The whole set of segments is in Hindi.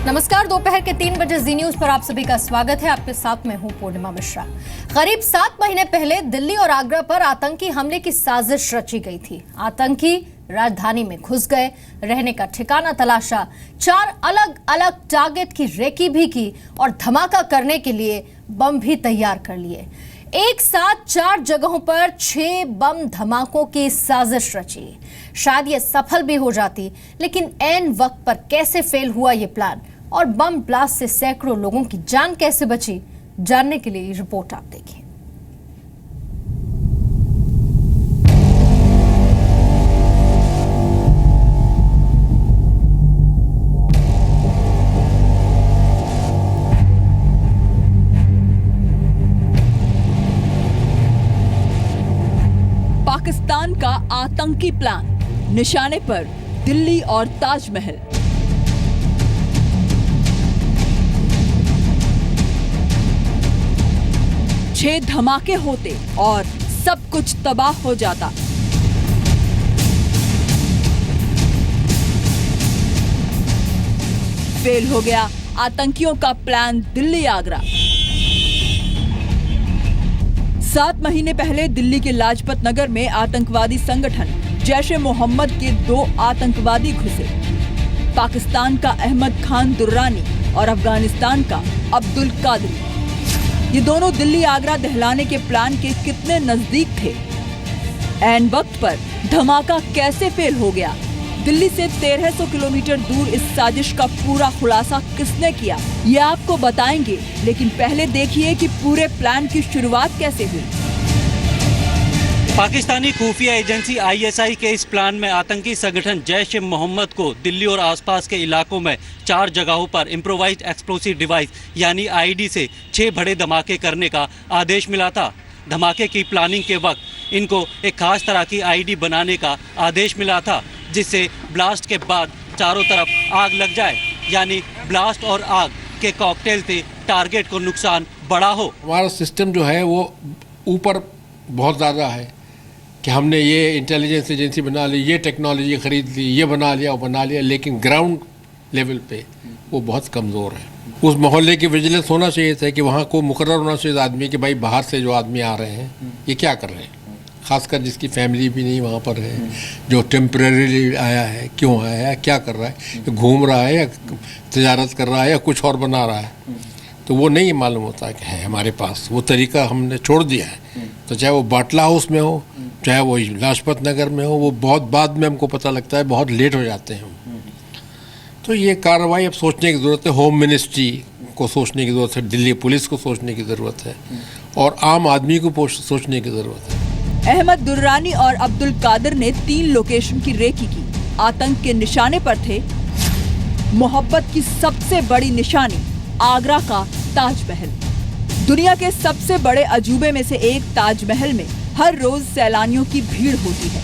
नमस्कार, दोपहर के 3 बजे जी न्यूज पर आप सभी का स्वागत है। आपके साथ मैं हूं पूर्णिमा मिश्रा। करीब 7 महीने पहले दिल्ली और आगरा पर आतंकी हमले की साजिश रची गई थी। आतंकी राजधानी में घुस गए, रहने का ठिकाना तलाशा, 4 अलग अलग टारगेट की रेकी भी की और धमाका करने के लिए बम भी तैयार कर लिए। एक साथ 4 जगहों पर 6 बम धमाकों की साजिश रची। शायद ये सफल भी हो जाती, लेकिन ऐन वक्त पर कैसे फेल हुआ ये प्लान और बम ब्लास्ट से सैकड़ों लोगों की जान कैसे बची, जानने के लिए ये रिपोर्ट आप देखिए। पाकिस्तान का आतंकी प्लान, निशाने पर दिल्ली और ताजमहल। छह धमाके होते और सब कुछ तबाह हो जाता। फेल हो गया आतंकियों का प्लान दिल्ली आगरा। 7 महीने पहले दिल्ली के लाजपत नगर में आतंकवादी संगठन जैश-ए-मोहम्मद के 2 आतंकवादी घुसे। पाकिस्तान का अहमद खान दुर्रानी और अफगानिस्तान का अब्दुल कादरी। ये दोनों दिल्ली आगरा दहलाने के प्लान के कितने नजदीक थे। ऐन वक्त पर धमाका कैसे फेल हो गया। दिल्ली से 1300 किलोमीटर दूर इस साजिश का पूरा खुलासा किसने किया, ये आपको बताएंगे। लेकिन पहले देखिए कि पूरे प्लान की शुरुआत कैसे हुई। पाकिस्तानी खुफिया एजेंसी ISI के इस प्लान में आतंकी संगठन जैश-ए-मोहम्मद को दिल्ली और आसपास के इलाकों में 4 जगहों पर इम्प्रोवाइज्ड एक्सप्लोसिव डिवाइस यानी IED से 6 बड़े धमाके करने का आदेश मिला था। धमाके की प्लानिंग के वक्त इनको एक खास तरह की IED बनाने का आदेश मिला था, जिससे ब्लास्ट के बाद चारों तरफ आग लग जाए, यानी ब्लास्ट और आग के कॉकटेल से टारगेट को नुकसान बड़ा हो। हमारा सिस्टम जो है वो ऊपर बहुत ज़्यादा है कि हमने ये इंटेलिजेंस एजेंसी बना ली, ये टेक्नोलॉजी खरीद ली, ये बना लिया, वो बना लिया, लेकिन ग्राउंड लेवल पे वो बहुत कमज़ोर है। उस मोहल्ले की विजिलेंस होना चाहिए था कि वहाँ को मुकर्रर होना चाहिए आदमी कि भाई बाहर से जो आदमी आ रहे हैं ये क्या कर रहे हैं, खासकर जिसकी फैमिली भी नहीं वहाँ पर है, जो टेम्परेरीली आया है, क्यों आया है, क्या कर रहा है, घूम रहा है या तिजारत कर रहा है या कुछ और बना रहा है, तो वो नहीं मालूम होता कि है हमारे पास। वो तरीका हमने छोड़ दिया है। तो चाहे वो बाटला हाउस में हो, चाहे वो लाजपत नगर में हो, वो बहुत बाद में हमको पता लगता है, बहुत लेट हो जाते हैं। तो ये कार्रवाई अब सोचने की ज़रूरत है। होम मिनिस्ट्री को सोचने की ज़रूरत है, दिल्ली पुलिस को सोचने की ज़रूरत है और आम आदमी को सोचने की ज़रूरत है। अहमद दुर्रानी और अब्दुल कादिर ने 3 लोकेशन की रेकी की। आतंक के निशाने पर थे मोहब्बत की सबसे बड़ी निशानी आगरा का ताजमहल। दुनिया के सबसे बड़े अजूबे में से एक ताजमहल में हर रोज सैलानियों की भीड़ होती है।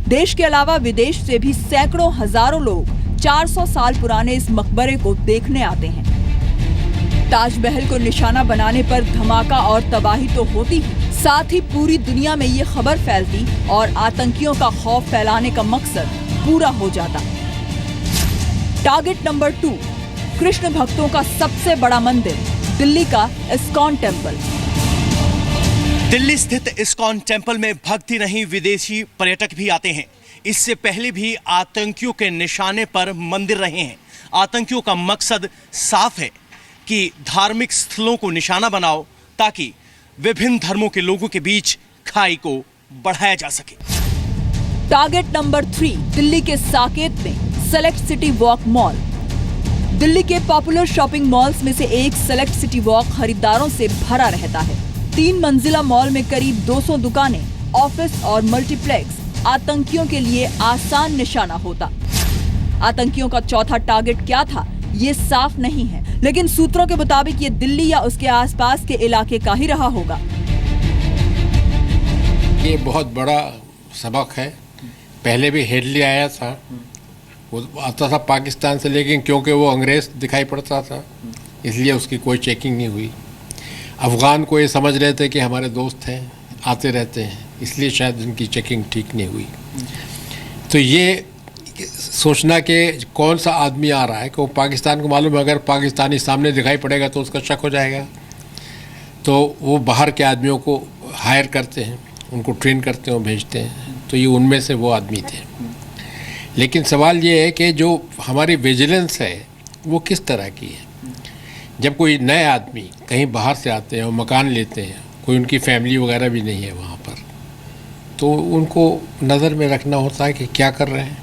देश के अलावा विदेश से भी सैकड़ों हजारों लोग 400 साल पुराने इस मकबरे को देखने आते हैं। ताजमहल को निशाना बनाने पर धमाका और तबाही तो होती ही, साथ ही पूरी दुनिया में ये खबर फैलती और आतंकियों का खौफ फैलाने का मकसद पूरा हो जाता। टारगेट नंबर 2, कृष्ण भक्तों का सबसे बड़ा मंदिर, दिल्ली का इस्कॉन टेम्पल। दिल्ली स्थित इस्कॉन टेम्पल में भक्त ही नहीं विदेशी पर्यटक भी आते हैं। इससे पहले भी आतंकियों के निशाने पर मंदिर रहे हैं। आतंकियों का मकसद साफ है कि धार्मिक स्थलों को निशाना बनाओ ताकि विभिन्न धर्मों के लोगों के बीच खाई को बढ़ाया जा सके। टारगेट नंबर 3, दिल्ली के साकेत में select city walk mall. Delhi के पॉपुलर शॉपिंग मॉल्स में से एक सेलेक्ट सिटी वॉक खरीदारों से भरा रहता है। 3 मंजिला मॉल में करीब 200 दुकानें, ऑफिस और मल्टीप्लेक्स आतंकियों के लिए आसान निशाना होता। आतंकियों का चौथा टारगेट क्या था ये साफ नहीं है, लेकिन सूत्रों के मुताबिक ये दिल्ली या उसके आसपास के इलाके का ही रहा होगा। ये बहुत बड़ा सबक है। पहले भी हेडली आया था, वो आता था पाकिस्तान से, लेकिन क्योंकि वो अंग्रेज दिखाई पड़ता था इसलिए उसकी कोई चेकिंग नहीं हुई। अफ़गान को ये समझ रहे थे कि हमारे दोस्त हैं, आते रहते हैं, इसलिए शायद उनकी चेकिंग ठीक नहीं हुई। तो ये सोचना कि कौन सा आदमी आ रहा है, कि वो पाकिस्तान को मालूम है, अगर पाकिस्तानी सामने दिखाई पड़ेगा तो उसका शक हो जाएगा, तो वो बाहर के आदमियों को हायर करते हैं, उनको ट्रेन करते हैं, भेजते हैं। तो ये उनमें से वो आदमी थे। लेकिन सवाल ये है कि जो हमारी विजिलेंस है वो किस तरह की है। जब कोई नए आदमी कहीं बाहर से आते हैं और मकान लेते हैं, कोई उनकी फैमिली वगैरह भी नहीं है वहाँ पर, तो उनको नज़र में रखना होता है कि क्या कर रहे हैं,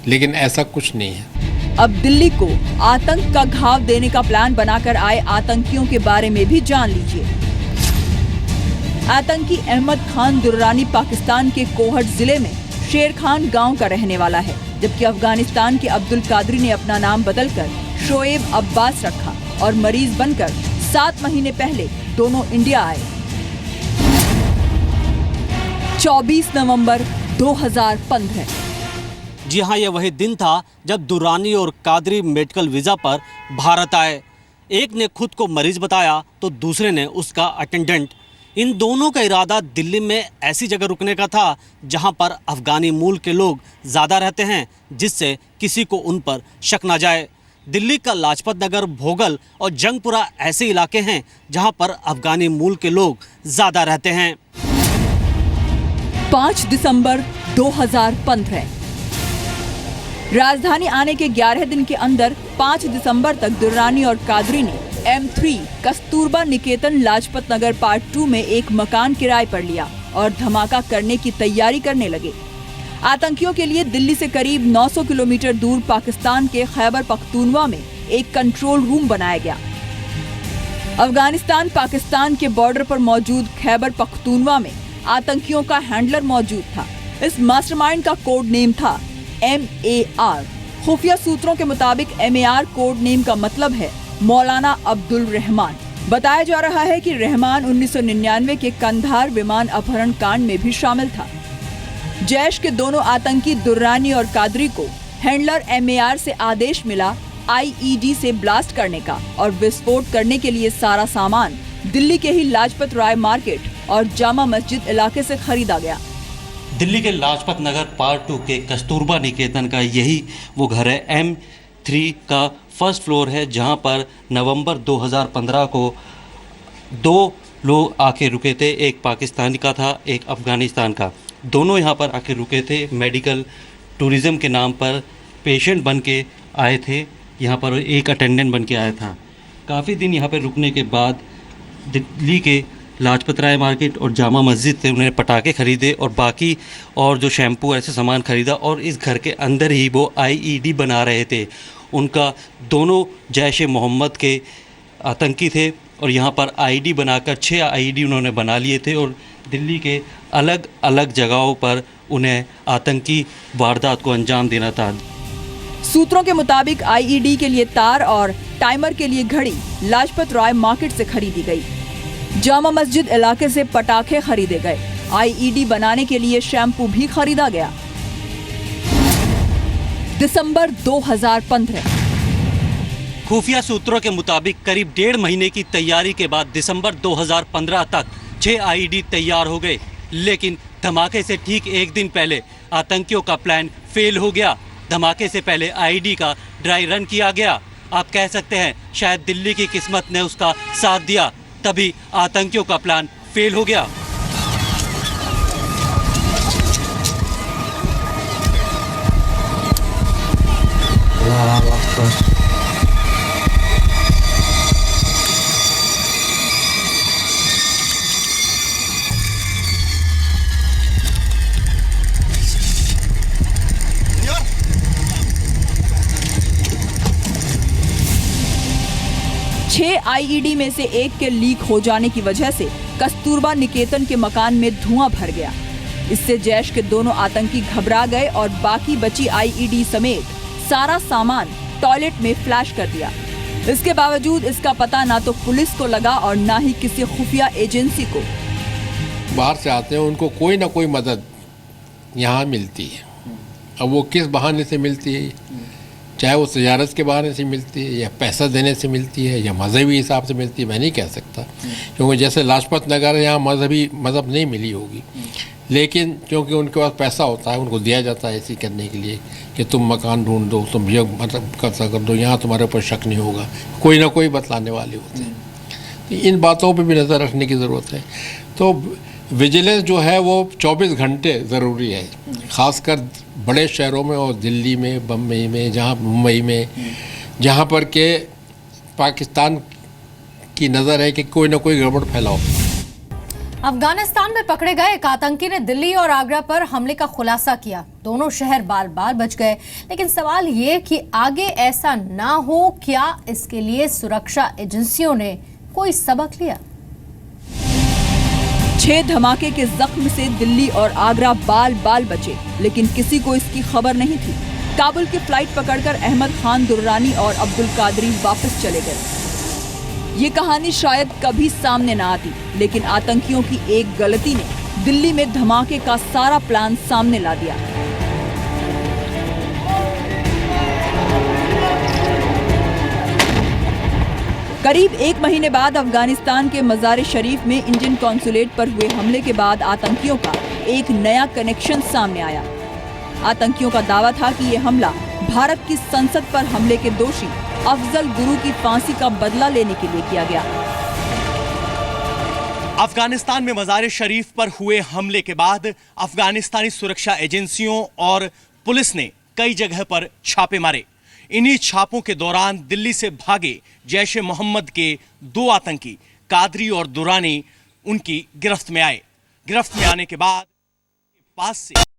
लेकिन ऐसा कुछ नहीं है। अब दिल्ली को आतंक का घाव देने का प्लान बनाकर आए आतंकियों के बारे में भी जान लीजिए। आतंकी अहमद खान दुर्रानी पाकिस्तान के कोहट जिले में शेर खान गांव का रहने वाला है, जबकि अफगानिस्तान के अब्दुल कादरी ने अपना नाम बदलकर शोएब अब्बास रखा और मरीज बनकर 7 महीने पहले दोनों इंडिया आए। 24 नवंबर 2015। जी हाँ, यह वही दिन था जब दुर्रानी और कादरी मेडिकल वीज़ा पर भारत आए। एक ने खुद को मरीज बताया तो दूसरे ने उसका अटेंडेंट। इन दोनों का इरादा दिल्ली में ऐसी जगह रुकने का था जहां पर अफगानी मूल के लोग ज़्यादा रहते हैं, जिससे किसी को उन पर शक ना जाए। दिल्ली का लाजपत नगर, भोगल और जंगपुरा ऐसे इलाके हैं जहां पर अफगानी मूल के लोग ज़्यादा रहते हैं। 5 दिसंबर 2015। राजधानी आने के 11 दिन के अंदर 5 दिसंबर तक दुर्रानी और कादरी ने M3 कस्तूरबा निकेतन लाजपत नगर पार्ट 2 में एक मकान किराए पर लिया और धमाका करने की तैयारी करने लगे। आतंकियों के लिए दिल्ली से करीब 900 किलोमीटर दूर पाकिस्तान के खैबर पख्तूनवा में एक कंट्रोल रूम बनाया गया। अफगानिस्तान पाकिस्तान के बॉर्डर पर मौजूद खैबर पख्तूनवा में आतंकियों का हैंडलर मौजूद था। इस मास्टरमाइंड का कोड नेम था MAR। खुफिया सूत्रों के मुताबिक MAR कोड नेम का मतलब है मौलाना अब्दुल रहमान। बताया जा रहा है कि रहमान 1999 के कंधार विमान अपहरण कांड में भी शामिल था। जैश के दोनों आतंकी दुर्रानी और कादरी को हैंडलर MAR से आदेश मिला IED से ब्लास्ट करने का और विस्फोट करने के लिए सारा सामान दिल्ली के ही लाजपत राय मार्केट और जामा मस्जिद इलाके से खरीदा गया। दिल्ली के लाजपत नगर पार्ट 2 के कस्तूरबा निकेतन का यही वो घर है। M3 का फर्स्ट फ्लोर है, जहां पर नवंबर 2015 को 2 लोग आके रुके थे। एक पाकिस्तानी का था, एक अफ़गानिस्तान का। दोनों यहां पर आके रुके थे। मेडिकल टूरिज़्म के नाम पर पेशेंट बन के आए थे। यहां पर एक अटेंडेंट बन के आया था। काफ़ी दिन यहां पर रुकने के बाद दिल्ली के लाजपत राय मार्केट और जामा मस्जिद से उन्होंने पटाखे खरीदे और बाकी और जो शैम्पू ऐसे सामान खरीदा, और इस घर के अंदर ही वो IED बना रहे थे। उनका दोनों जैश-ए-मोहम्मद के आतंकी थे और यहाँ पर IED बनाकर 6 IED उन्होंने बना लिए थे और दिल्ली के अलग अलग जगहों पर उन्हें आतंकी वारदात को अंजाम देना था। सूत्रों के मुताबिक IED के लिए तार और टाइमर के लिए घड़ी लाजपत राय मार्केट से खरीदी गई। जामा मस्जिद इलाके से पटाखे खरीदे गए। IED बनाने के लिए शैम्पू भी खरीदा गया। दिसंबर 2015। खुफिया सूत्रों के मुताबिक करीब 1.5 महीने की तैयारी के बाद दिसंबर 2015 तक 6 IED तैयार हो गए, लेकिन धमाके से ठीक एक दिन पहले आतंकियों का प्लान फेल हो गया। धमाके से पहले IED का ड्राई रन किया गया। आप कह सकते हैं शायद दिल्ली की किस्मत ने उसका साथ दिया, तभी आतंकियों का प्लान फेल हो गया। छह IED में से एक के लीक हो जाने की वजह से कस्तूरबा निकेतन के मकान में धुआं भर गया। इससे जैश के दोनों आतंकी घबरा गए और बाकी बची IED समेत सारा सामान टॉयलेट में फ्लैश कर दिया। इसके बावजूद इसका पता ना तो पुलिस को लगा और ना ही किसी खुफिया एजेंसी को। बाहर से आते हैं, उनको कोई ना कोई मदद यहाँ मिलती है। अब वो किस बहाने से मिलती है, चाहे वो तजारत के बहाने से मिलती है या पैसा देने से मिलती है या मजहबी हिसाब से मिलती है, मैं नहीं कह सकता, क्योंकि जैसे लाजपत नगर है यहाँ मजहब नहीं मिली होगी, लेकिन क्योंकि उनके पास पैसा होता है उनको दिया जाता है ऐसी करने के लिए कि तुम मकान ढूंढ दो, तुम ये मतलब कर दो, यहाँ तुम्हारे ऊपर शक नहीं होगा, कोई ना कोई बतलाने वाले होते हैं। तो इन बातों पे भी नज़र रखने की ज़रूरत है। तो विजिलेंस जो है वो 24 घंटे ज़रूरी है, ख़ासकर बड़े शहरों में और दिल्ली में, बम्बई में, जहाँ मुंबई में, जहाँ पर के पाकिस्तान की नज़र है कि कोई ना कोई गड़बड़ फैलाओ। अफगानिस्तान में पकड़े गए एक आतंकी ने दिल्ली और आगरा पर हमले का खुलासा किया। दोनों शहर बार बार बच गए, लेकिन सवाल ये कि आगे ऐसा ना हो, क्या इसके लिए सुरक्षा एजेंसियों ने कोई सबक लिया? 6 धमाके के जख्म से दिल्ली और आगरा बाल बाल बचे, लेकिन किसी को इसकी खबर नहीं थी। काबुल की फ्लाइट पकड़कर अहमद खान दुर्रानी और अब्दुल कादरी वापस चले गए। ये कहानी शायद कभी सामने ना आती, लेकिन आतंकियों की एक गलती ने दिल्ली में धमाके का सारा प्लान सामने ला दिया। करीब 1 महीने बाद अफगानिस्तान के मज़ार शरीफ में इंडियन कॉन्सुलेट पर हुए हमले के बाद आतंकियों का एक नया कनेक्शन सामने आया। आतंकियों का दावा था कि ये हमला भारत की संसद पर हमले के दोषी अफजल गुरु की फांसी का बदला लेने के लिए किया गया। अफगानिस्तान में मज़ार शरीफ पर हुए हमले के बाद अफगानिस्तानी सुरक्षा एजेंसियों और पुलिस ने कई जगह पर छापे मारे। इन्हीं छापों के दौरान दिल्ली से भागे जैश ए मोहम्मद के 2 आतंकी कादरी और दुरानी उनकी गिरफ्त में आए। गिरफ्त में आने के बाद पास से